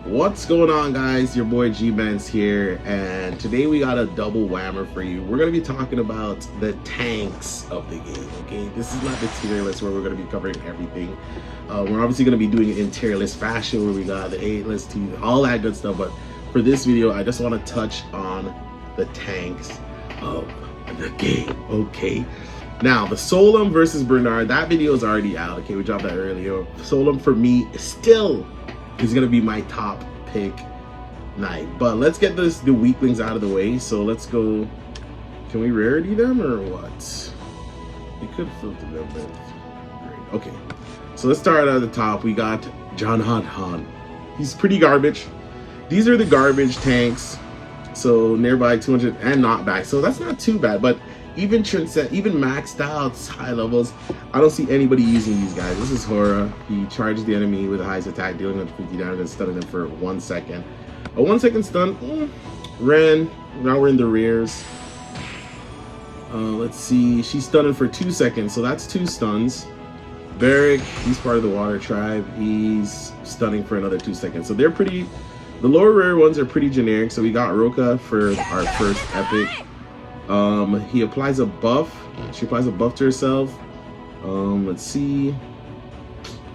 What's going on, guys? Your boy G-Benz here, and today we got a double whammer for you. We're going to be talking about the tanks of the game, okay? This is not the tier list where we're going to be covering everything. We're obviously going to be doing it in tier list fashion where we got the A list, all that good stuff, but for this video, I just want to touch on the tanks of the game, okay? Now, the Solum versus Bernard, that video is already out, okay? We dropped that earlier. Solum, for me, still is going to be my top pick knight. But let's get the weaklings out of the way. So let's go. Can we rarity them or what? We could filter them, but great. Okay. So let's start at the top. We got John Han. He's pretty garbage. These are the garbage tanks. So nearby 200 and not back. So that's not too bad. But even maxed out high levels, I don't see anybody using these guys. This is Hora. He charges the enemy with the highest attack, dealing with 50 damage and stunning them for 1 second. A 1 second stun. Ren. Now we're in the rears. Let's see. She's stunning for 2 seconds, so that's 2 stuns. Barrick, he's part of the water tribe. He's stunning for another 2 seconds. So they're pretty. The lower rare ones are pretty generic. So we got Roka for our first epic. He applies a buff. She applies a buff to herself. Let's see.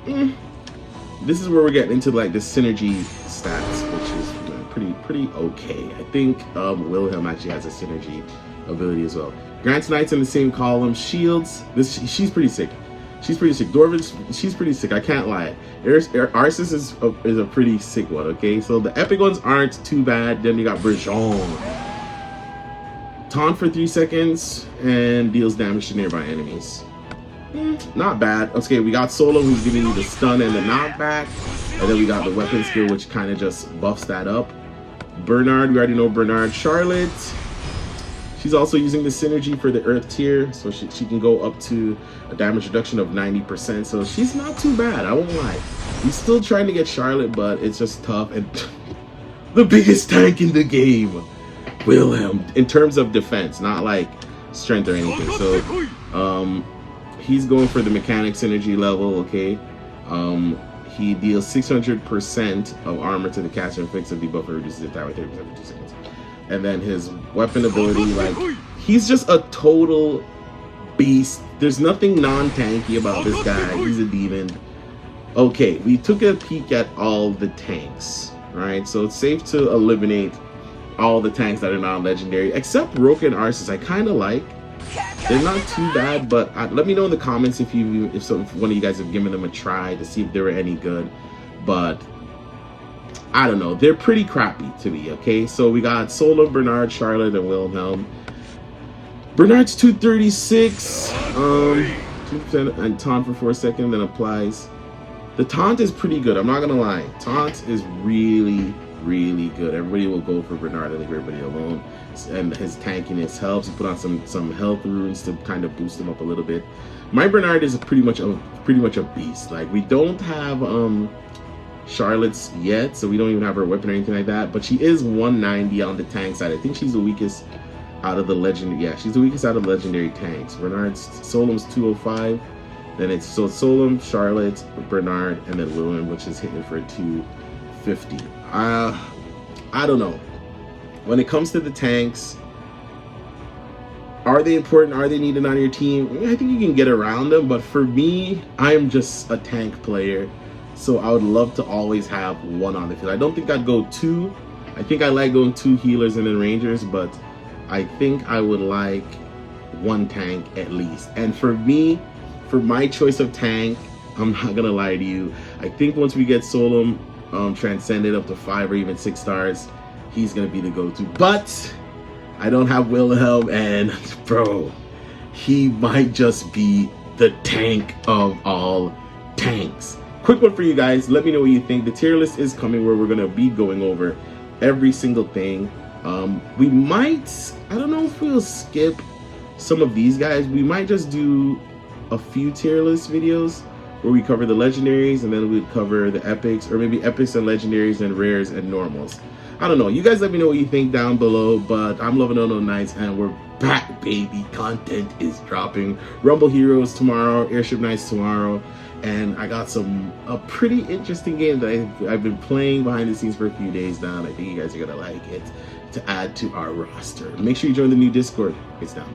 This is where we're getting into like the synergy stats, which is pretty okay. I think Wilhelm actually has a synergy ability as well. Grant's Knights in the same column. Shields. She's pretty sick. She's pretty sick. Dorvin, she's pretty sick. I can't lie. Arceus is a pretty sick one. Okay, so the epic ones aren't too bad. Then you got Bergeron. Taunt for 3 seconds and deals damage to nearby enemies. Not bad. Okay, we got Solo, who's giving you the stun and the knockback, and then we got the weapon skill, which kind of just buffs that up. Bernard, we already know Bernard. Charlotte, she's also using the synergy for the Earth tier, so she can go up to a damage reduction of 90%. So she's not too bad. I won't lie. We're still trying to get Charlotte, but it's just tough. And the biggest tank in the game, Wilhelm, in terms of defense, not like strength or anything. So he's going for the mechanic synergy level. Okay, he deals 600% of armor to the caster and inflicts a debuff and reduces attack by 30% for 2 seconds. And then his weapon ability, like, he's just a total beast. There's nothing non-tanky about this guy. He's a demon. Okay, we took a peek at all the tanks, right? So it's safe to eliminate all the tanks that are non-legendary, except Roka and Arceus. I kind of like. They're not too bad, but let me know in the comments if one of you guys have given them a try to see if they were any good. But I don't know. They're pretty crappy to me, okay? So we got Solo, Bernard, Charlotte, and Wilhelm. Bernard's 236. 2% and taunt for 4 seconds, then applies. The taunt is pretty good. I'm not going to lie. Taunt is really good. Everybody will go for Bernard. I think everybody alone, and his tankiness helps. You put on some health runes to kind of boost him up a little bit. My Bernard is pretty much a beast. Like, we don't have Charlotte's yet, so we don't even have her weapon or anything like that, but she is 190 on the tank side. I think she's the weakest out of the legendary. Yeah, she's the weakest out of the legendary tanks. Solum's 205. Then it's Solum, Charlotte, Bernard, and then Wilhelm, which is hitting for 250. I don't know. When it comes to the tanks, are they important? Are they needed on your team? I think you can get around them, but for me, I'm just a tank player, so I would love to always have one on the field. I don't think I'd go 2. I think I like going 2 healers and then rangers, but I think I would like 1 tank at least. And for me, for my choice of tank, I'm not gonna lie to you, I think once we get Solum transcended up to 5 or even 6 stars, he's gonna be the go-to. But I don't have Wilhelm, and bro, he might just be the tank of all tanks. Quick one for you guys. Let me know what you think. The tier list is coming where we're gonna be going over every single thing. We might, I don't know if we'll skip some of these guys. We might just do a few tier list videos where we cover the legendaries and then we cover the epics, or maybe epics and legendaries and rares and normals. I don't know. You guys let me know what you think down below, but I'm loving No Nights, and we're back, baby. Content is dropping. Rumble Heroes tomorrow, Airship Nights tomorrow, and I got a pretty interesting game that I've been playing behind the scenes for a few days now, and I think you guys are gonna like it, to add to our roster. Make sure you join the new Discord. It's down